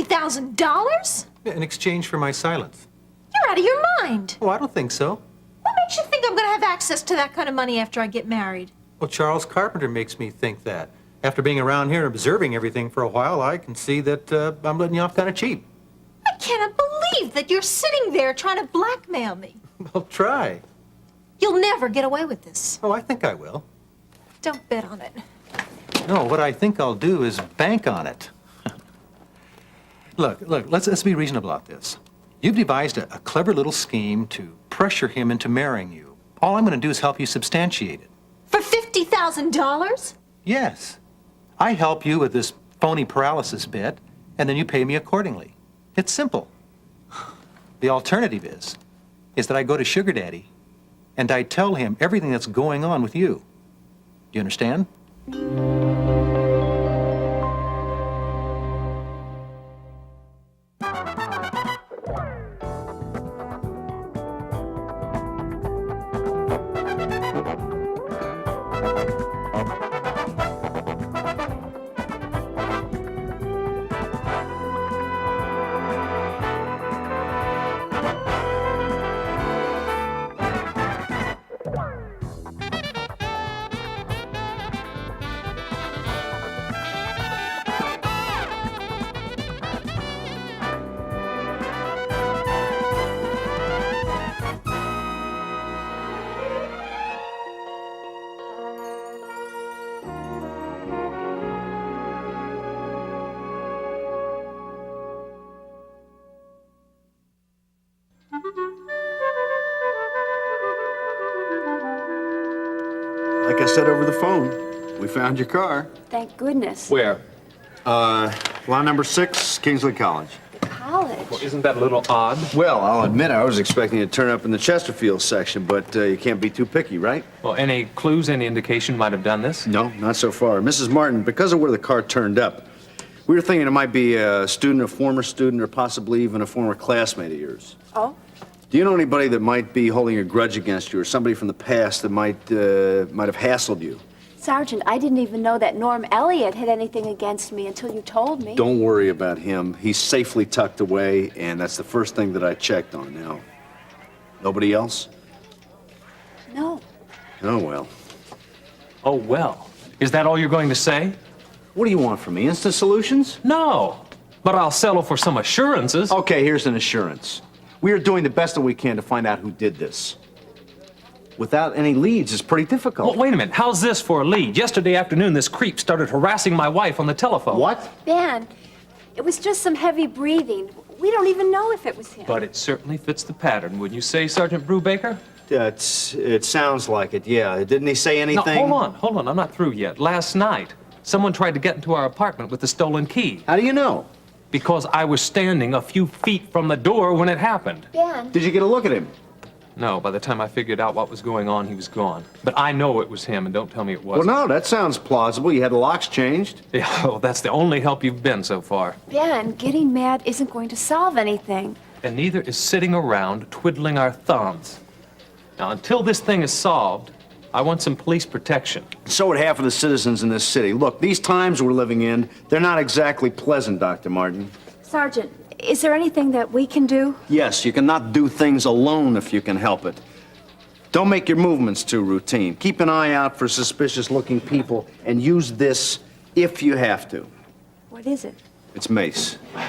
$50,000? In exchange for my silence. You're out of your mind. Oh, I don't think so. What makes you think I'm going to have access to that kind of money after I get married? Well, Charles Carpenter makes me think that. After being around here and observing everything for a while, I can see that I'm letting you off kind of cheap. I cannot believe that you're sitting there trying to blackmail me. Well, try. You'll never get away with this. Oh, I think I will. Don't bet on it. No, what I think I'll do is bank on it. Look, let's be reasonable about this. You've devised a clever little scheme to pressure him into marrying you. All I'm going to do is help you substantiate it. For $50,000? Yes. I help you with this phony paralysis bit, and then you pay me accordingly. It's simple. The alternative is that I go to Sugar Daddy, and I tell him everything that's going on with you. Do you understand? Like I said over the phone, we found your car. Thank goodness. Where? Lot number 6, Kingsley College. The college. Well, isn't that a little odd? Well, I'll admit I was expecting it to turn up in the Chesterfield section, but you can't be too picky, right? Well, any clues, any indication might have done this? No, not so far. Mrs. Martin, because of where the car turned up, we were thinking it might be a student, a former student, or possibly even a former classmate of yours. Oh? Do you know anybody that might be holding a grudge against you, or somebody from the past that might have hassled you? Sergeant, I didn't even know that Norm Elliott had anything against me until you told me. Don't worry about him. He's safely tucked away, and that's the first thing that I checked on now. Nobody else? No. Oh, well. Oh, well. Is that all you're going to say? What do you want from me? Instant solutions? No. But I'll settle for some assurances. Okay, here's an assurance. We are doing the best that we can to find out who did this. Without any leads, it's pretty difficult. Well, wait a minute. How's this for a lead? Yesterday afternoon, this creep started harassing my wife on the telephone. What? Ben, it was just some heavy breathing. We don't even know if it was him. But it certainly fits the pattern, wouldn't you say, Sergeant Brubaker? It sounds like it, yeah. Didn't he say anything? No, hold on. I'm not through yet. Last night, someone tried to get into our apartment with the stolen key. How do you know? Because I was standing a few feet from the door when it happened. Ben. Did you get a look at him? No, by the time I figured out what was going on, he was gone. But I know it was him, and don't tell me it wasn't. Well, no, that sounds plausible. You had the locks changed. Yeah, well, that's the only help you've been so far. Ben, getting mad isn't going to solve anything. And neither is sitting around twiddling our thumbs. Now, until this thing is solved, I want some police protection. So would half of the citizens in this city. Look, these times we're living in, they're not exactly pleasant, Dr. Martin. Sergeant, is there anything that we can do? Yes, you cannot do things alone if you can help it. Don't make your movements too routine. Keep an eye out for suspicious-looking people and use this if you have to. What is it? It's mace. I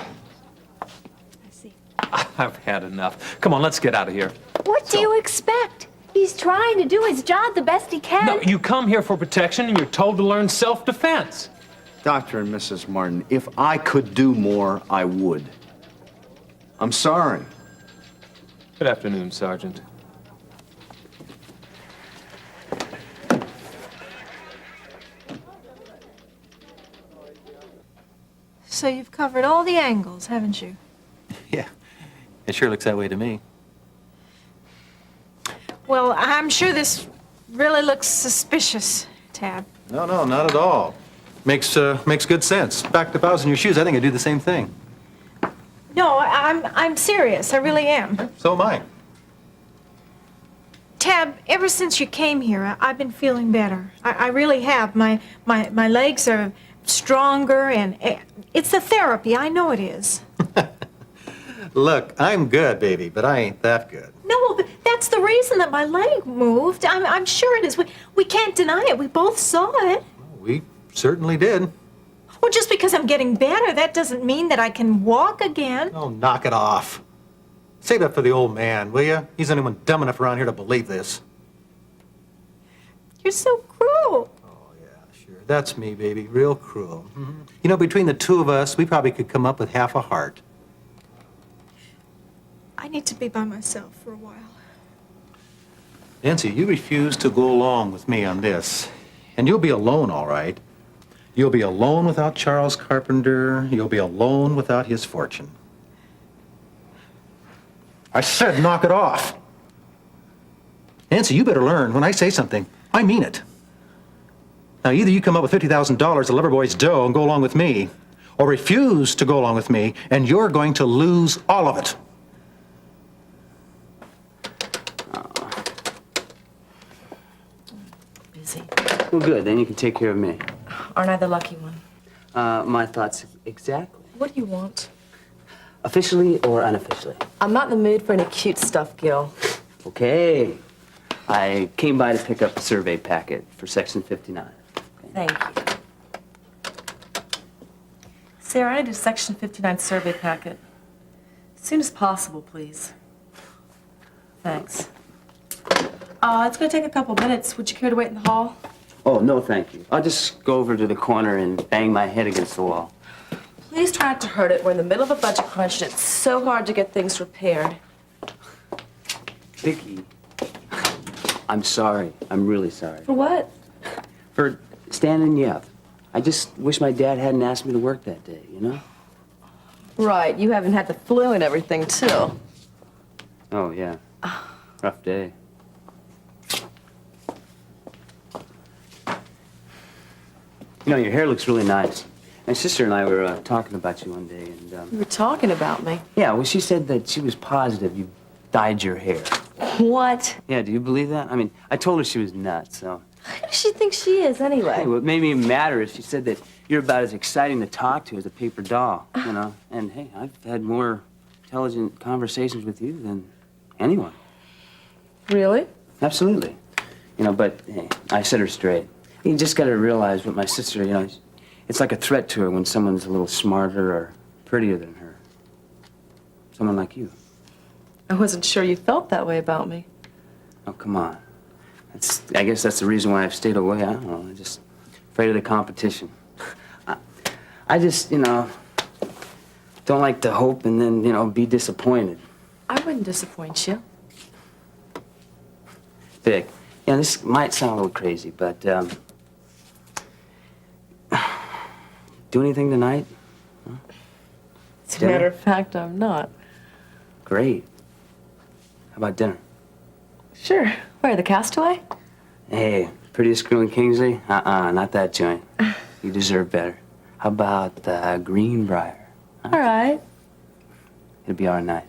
see. I've had enough. Come on, let's get out of here. What do you expect? He's trying to do his job the best he can. No, you come here for protection, and you're told to learn self-defense. Dr. and Mrs. Martin, if I could do more, I would. I'm sorry. Good afternoon, Sergeant. So you've covered all the angles, haven't you? Yeah, it sure looks that way to me. Well, I'm sure this really looks suspicious, Tab. No, not at all. Makes good sense. In fact, if I was in your shoes, I think I'd do the same thing. No, I'm serious. I really am. So am I. Tab, ever since you came here, I've been feeling better. I really have. My legs are stronger, and it's the therapy. I know it is. Look, I'm good, baby, but I ain't that good. No, but that's the reason that my leg moved. I'm sure it is. We can't deny it. We both saw it. We certainly did. Well, just because I'm getting better, that doesn't mean that I can walk again. Oh, knock it off. Save that for the old man, will you? He's the only one dumb enough around here to believe this. You're so cruel. Oh, yeah, sure. That's me, baby. Real cruel. Mm-hmm. You know, between the two of us, we probably could come up with half a heart. I need to be by myself for a while. Nancy, you refuse to go along with me on this. And you'll be alone, all right. You'll be alone without Charles Carpenter. You'll be alone without his fortune. I said knock it off. Nancy, you better learn. When I say something, I mean it. Now, either you come up with $50,000 of Loverboy's dough and go along with me, or refuse to go along with me, and you're going to lose all of it. Busy. Well, good. Then you can take care of me. Aren't I the lucky one? My thoughts exactly. What do you want? Officially or unofficially? I'm not in the mood for any cute stuff, Gil. Okay. I came by to pick up the survey packet for Section 59. Thank you. Sarah, I need a Section 59 survey packet. As soon as possible, please. Thanks. It's going to take a couple minutes. Would you care to wait in the hall? Oh, no, thank you. I'll just go over to the corner and bang my head against the wall. Please try not to hurt it. We're in the middle of a budget crunch, and it's so hard to get things repaired. Vicki, I'm sorry. I'm really sorry. For what? For standing you up. I just wish my dad hadn't asked me to work that day, you know? Right. You haven't had the flu and everything, too. Oh, yeah. Rough day. You know, your hair looks really nice. My sister and I were talking about you one day, and, You were talking about me. yeah, well, she said that she was positive you dyed your hair. What? Yeah, do you believe that? I mean, I told her she was nuts, so. Who does she think she is, anyway? Hey, what made me matter is she said that you're about as exciting to talk to as a paper doll, you know? And, hey, I've had more intelligent conversations with you than anyone. Really? Absolutely. You know, but, hey, I set her straight. You just gotta realize what my sister, you know, it's like a threat to her when someone's a little smarter or prettier than her. Someone like you. I wasn't sure you felt that way about me. Oh, come on. I guess that's the reason why I've stayed away. I don't know. I'm just afraid of the competition. I just, you know, don't like to hope and then, you know, be disappointed. I wouldn't disappoint you. Vic, you know, this might sound a little crazy, but, do anything tonight? As a Dinner? matter of fact, I'm not. Great. How about dinner? Sure. Where, the Castaway? Hey, prettiest girl in Kingsley? Not that joint. You deserve better. How about Greenbrier? All right. It'll be our night.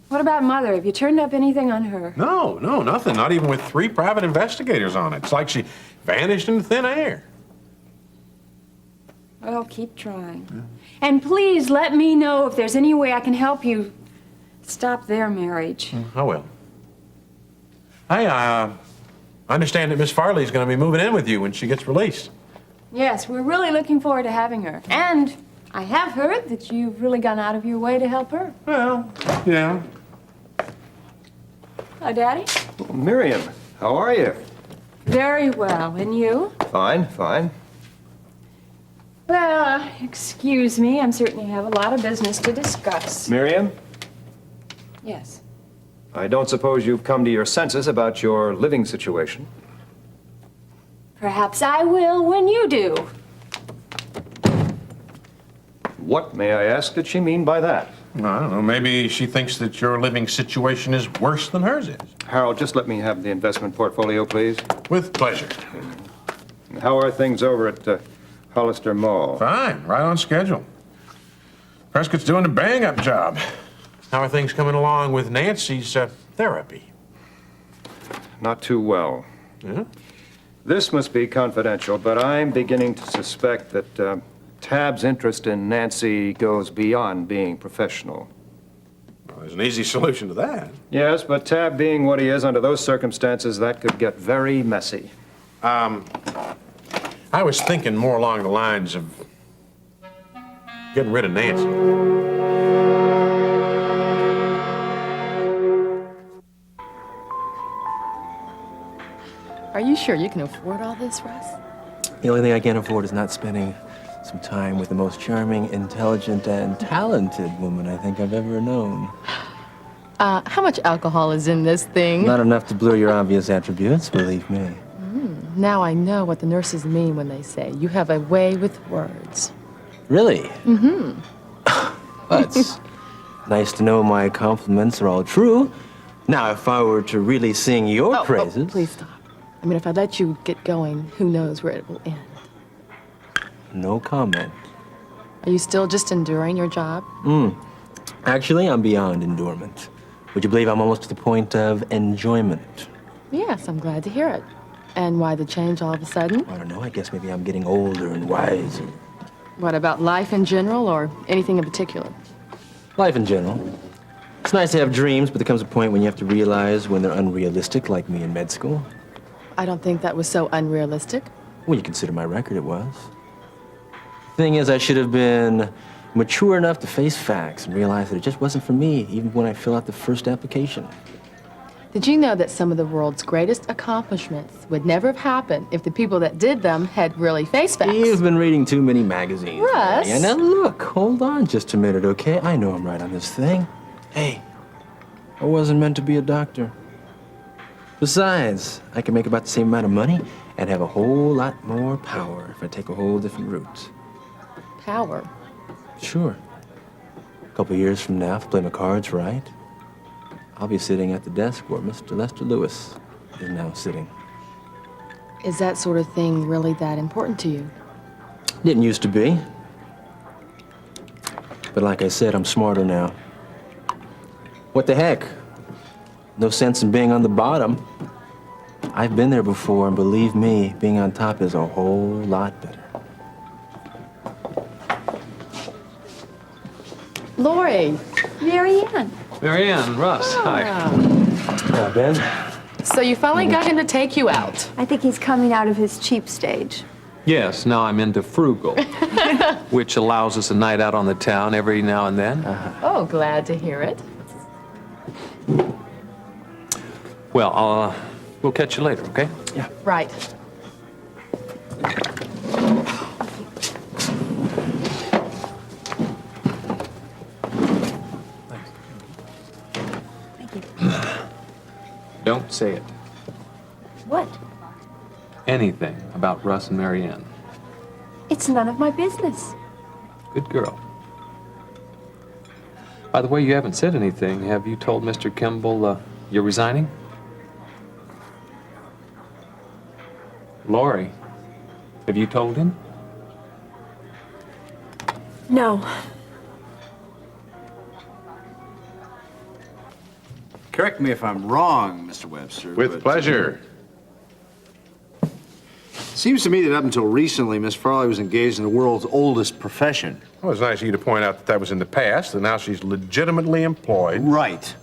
What about Mother? Have you turned up anything on her? No, nothing. Not even with 3 private investigators on it. It's like she vanished into thin air. Well, keep trying. Yeah. And please let me know if there's any way I can help you stop their marriage. I will. Hey, I understand that Miss Farley's going to be moving in with you when she gets released. Yes, we're really looking forward to having her. And I have heard that you've really gone out of your way to help her. Well, yeah. Hi, Daddy. Miriam, how are you? Very well. And you? Fine, fine. Well, excuse me. I certainly have a lot of business to discuss. Miriam, Yes. I don't suppose you've come to your senses about your living situation. Perhaps I will when you do. What, may I ask, did she mean by that? I don't know. Maybe she thinks that your living situation is worse than hers is. Harold, just let me have the investment portfolio, please. With pleasure. How are things over at Hollister Mall? Fine, right on schedule. Prescott's doing a bang-up job. How are things coming along with Nancy's therapy? Not too well. Yeah? This must be confidential, but I'm beginning to suspect that Tab's interest in Nancy goes beyond being professional. Well, there's an easy solution to that. Yes, but Tab being what he is under those circumstances, that could get very messy. I was thinking more along the lines of getting rid of Nancy. Are you sure you can afford all this, Russ? The only thing I can't afford is not spending some time with the most charming, intelligent, and talented woman I think I've ever known. How much alcohol is in this thing? Not enough to blur your obvious attributes, believe me. Now I know what the nurses mean when they say you have a way with words. Really? Mm-hmm. Well, it's nice to know my compliments are all true. Now, if I were to really sing your praises... Oh, please stop. I mean, if I let you get going, who knows where it will end. No comment. Are you still just enduring your job? Actually, I'm beyond endurement. Would you believe I'm almost to the point of enjoyment? Yes, I'm glad to hear it. And why the change all of a sudden? I don't know, I guess maybe I'm getting older and wiser. What about life in general or anything in particular? Life in general. It's nice to have dreams, but there comes a point when you have to realize when they're unrealistic, like me in med school. I don't think that was so unrealistic. When you consider my record, it was. The thing is, I should have been mature enough to face facts and realize that it just wasn't for me, even when I fill out the first application. Did you know that some of the world's greatest accomplishments would never have happened if the people that did them had really faced facts? You've been reading too many magazines. Russ. Yeah, now look, hold on just a minute, okay? I know I'm right on this thing. Hey, I wasn't meant to be a doctor. Besides, I can make about the same amount of money and have a whole lot more power if I take a whole different route. Power. Sure. A couple years from now, if I play my cards right, I'll be sitting at the desk where Mr. Lester Lewis is now sitting. Is that sort of thing really that important to you? Didn't used to be. But like I said, I'm smarter now. What the heck? No sense in being on the bottom. I've been there before, and believe me, being on top is a whole lot better. Lori. Marianne. Marianne, Russ, hi. Now, Ben? So you finally got him to take you out. I think he's coming out of his cheap stage. Yes, now I'm into frugal, which allows us a night out on the town every now and then. Oh, glad to hear it. Well, we'll catch you later, okay? Yeah. Right. Don't say it. What? Anything about Russ and Marianne. It's none of my business. Good girl. By the way, you haven't said anything. Have you told Mr. Kimball you're resigning? Lori, have you told him? No. Correct me if I'm wrong, Mr. Webster. With pleasure. Seems to me that up until recently, Miss Farley was engaged in the world's oldest profession. Well, it's nice of you to point out that that was in the past, and now she's legitimately employed. Right.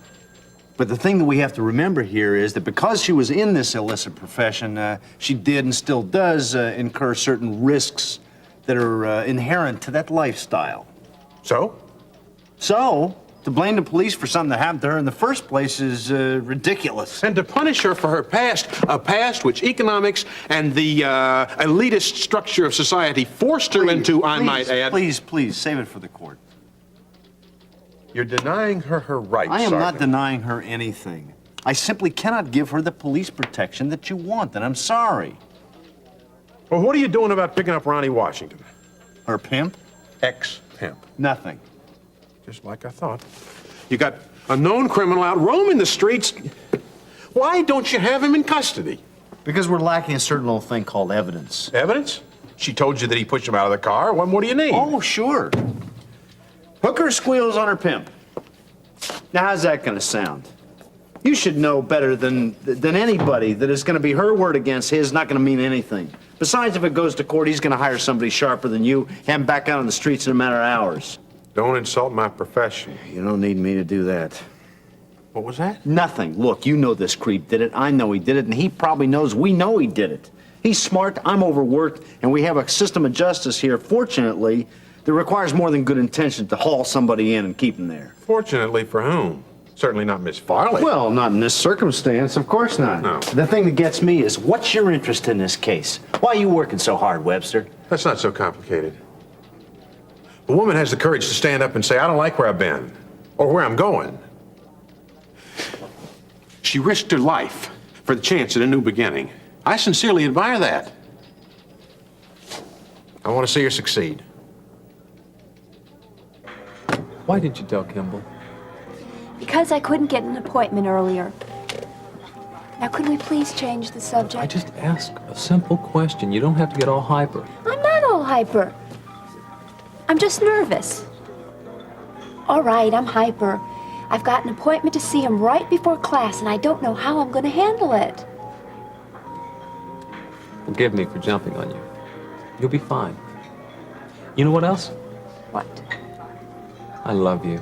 But the thing that we have to remember here is that because she was in this illicit profession, she did and still does incur certain risks that are inherent to that lifestyle. So? So, to blame the police for something that happened to her in the first place is ridiculous. And to punish her for her past, a past which economics and the elitist structure of society forced her into, I might add. Please, save it for the court. You're denying her her rights, I am not Sergeant. denying her anything. I simply cannot give her the police protection that you want, and I'm sorry. Well, what are you doing about picking up Ronnie Washington? Her pimp? Ex-pimp. Nothing. Just like I thought. You got a known criminal out roaming the streets. Why don't you have him in custody? Because we're lacking a certain little thing called evidence. Evidence? She told you that he pushed him out of the car. What more do you need? Oh, sure. Hooker squeals on her pimp. Now, how's that gonna sound? You should know better than anybody that it's gonna be her word against his, not gonna mean anything. Besides, if it goes to court, he's gonna hire somebody sharper than you, have him back out on the streets in a matter of hours. Don't insult my profession. You don't need me to do that. What was that? Nothing. Look, you know this creep did it. I know he did it, and he probably knows we know he did it. He's smart, I'm overworked, and we have a system of justice here, fortunately, that requires more than good intention to haul somebody in and keep him there. Fortunately for whom? Certainly not Miss Farley. Well, not in this circumstance, of course not. No. The thing that gets me is, what's your interest in this case? Why are you working so hard, Webster? That's not so complicated. A woman has the courage to stand up and say, I don't like where I've been, or where I'm going. She risked her life for the chance at a new beginning. I sincerely admire that. I want to see her succeed. Why didn't you tell Kimball? Because I couldn't get an appointment earlier. Now, could we please change the subject? I just asked a simple question. You don't have to get all hyper. I'm not all hyper. I'm just nervous. All right, I'm hyper. I've got an appointment to see him right before class, and I don't know how I'm going to handle it. Forgive me for jumping on you. You'll be fine. You know what else? What? I love you.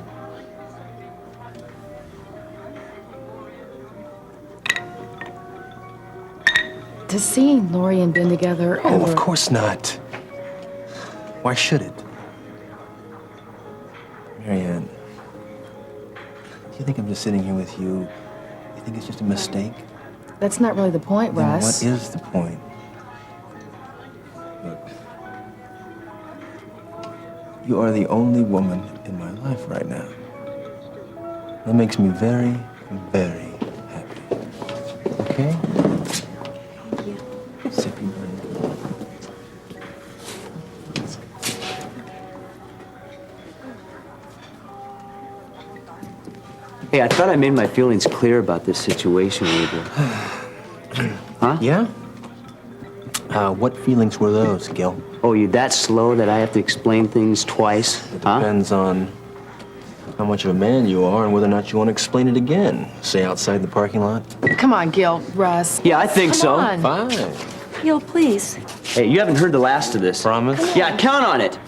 Does seeing Lori and Ben together Oh, ever... of course not. Why should it? Marianne, do you think I'm just sitting here with you? You think it's just a mistake? That's not really the point, Then Russ. what is the point? Look, you are the only woman in my life right now. That makes me very, very happy. Okay? Sip your drink. Hey, I thought I made my feelings clear about this situation with you. Huh? Yeah? What feelings were those, Gil? Oh, you that slow that I have to explain things twice? It depends on how much of a man you are and whether or not you want to explain it again. Say outside the parking lot. Come on, Gil, Russ. Yeah, I think Come so. on. Fine. Gil, please. Hey, you haven't heard the last of this. Promise? Yeah, count on it.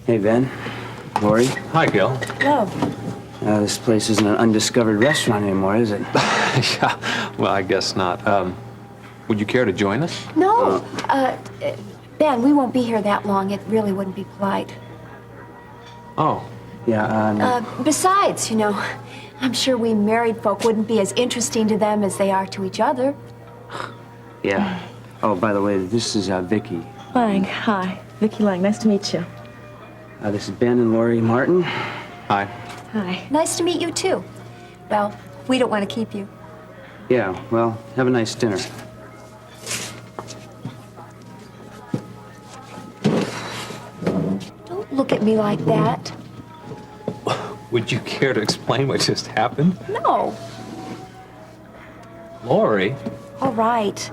Hey, Ben. Lori. Hi, Gil. Hello. This place isn't an undiscovered restaurant anymore, is it? Yeah, well, I guess not. Would you care to join us? No. Ben, we won't be here that long. It really wouldn't be polite. Oh, Yeah, Besides, you know, I'm sure we married folk wouldn't be as interesting to them as they are to each other. yeah. Oh, by the way, this is Vicky. Lang, hi. Vicki Lang, nice to meet you. This is Ben and Lori Martin. hi. Hi. Nice to meet you, too. Well, we don't want to keep you. Yeah, well, have a nice dinner. Don't look at me like that. Would you care to explain what just happened? No. Lori? All right.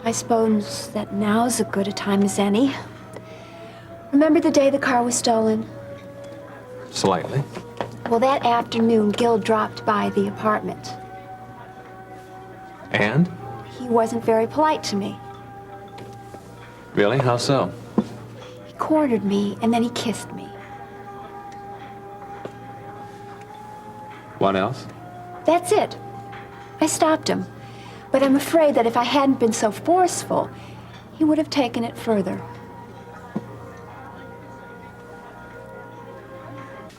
I suppose that now's as good a time as any. Remember the day the car was stolen? Slightly. Well, that afternoon, Gil dropped by the apartment. And? He wasn't very polite to me. Really? How so? He cornered me, and then he kissed me. What else? That's it. I stopped him. But I'm afraid that if I hadn't been so forceful, he would have taken it further.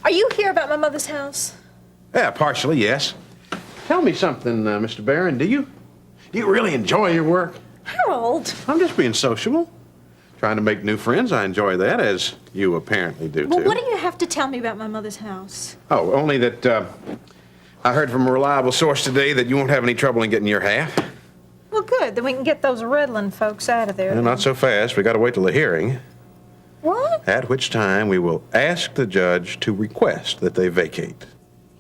Are you here about my mother's house? Yeah, partially, yes. Tell me something, Mr. Barron. Do you really enjoy your work? Harold. I'm just being sociable. Trying to make new friends. I enjoy that, as you apparently do, Well, too. what do you have to tell me about my mother's house? Oh, only that I heard from a reliable source today that you won't have any trouble in getting your half. Well, good. Then we can get those Redland folks out of there. And not so fast. We got to wait till the hearing, What? at which time we will ask the judge to request that they vacate.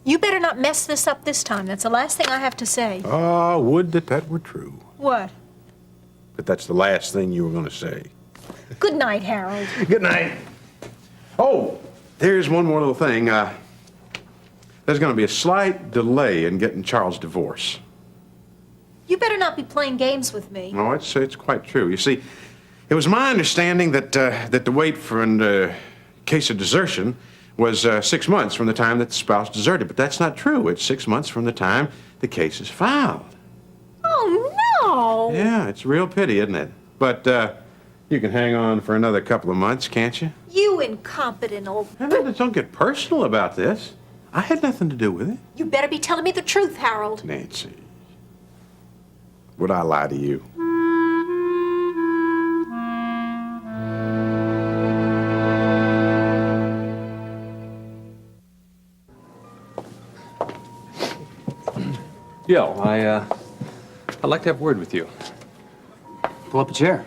You better not mess this up this time. That's the last thing I have to say. Ah, would that that were true. What? But that's the last thing you were going to say. Good night, Harold. Good night. Oh, there's one more little thing. There's going to be a slight delay in getting Charles' divorce. You better not be playing games with me. No, it's quite true. You see, it was my understanding that the wait for a case of desertion was 6 months from the time that the spouse deserted, but that's not true. It's 6 months from the time the case is filed. Oh, no! Yeah, it's a real pity, isn't it? But you can hang on for another couple of months, can't you? You incompetent old... Don't get personal about this. I had nothing to do with it. You better be telling me the truth, Harold. Nancy, would I lie to you? Yo, I'd like to have a word with you. Pull up a chair.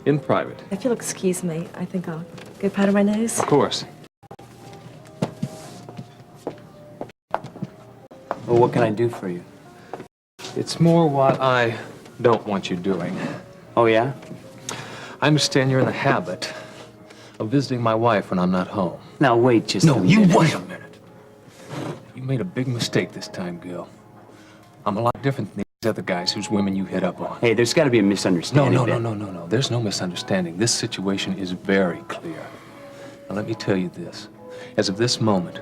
In private. If you'll excuse me, I think I'll get a pat on my nose. Of course. Well, what can I do for you? It's more what I don't want you doing. Oh, yeah? I understand you're in the habit of visiting my wife when I'm not home. Now, wait just a minute. No, you wait a minute. You made a big mistake this time, Gil. I'm a lot different than these other guys whose women you hit up on. Hey, there's got to be a misunderstanding. No. There's no misunderstanding. This situation is very clear. Now, let me tell you this. As of this moment,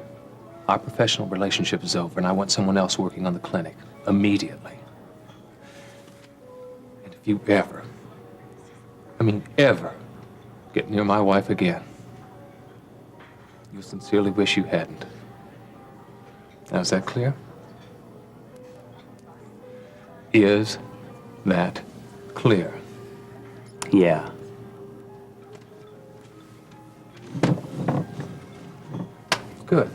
our professional relationship is over, and I want someone else working on the clinic immediately. And if you ever, ever, get near my wife again, you'll sincerely wish you hadn't. Now, is that clear? Is that clear? Yeah. Good.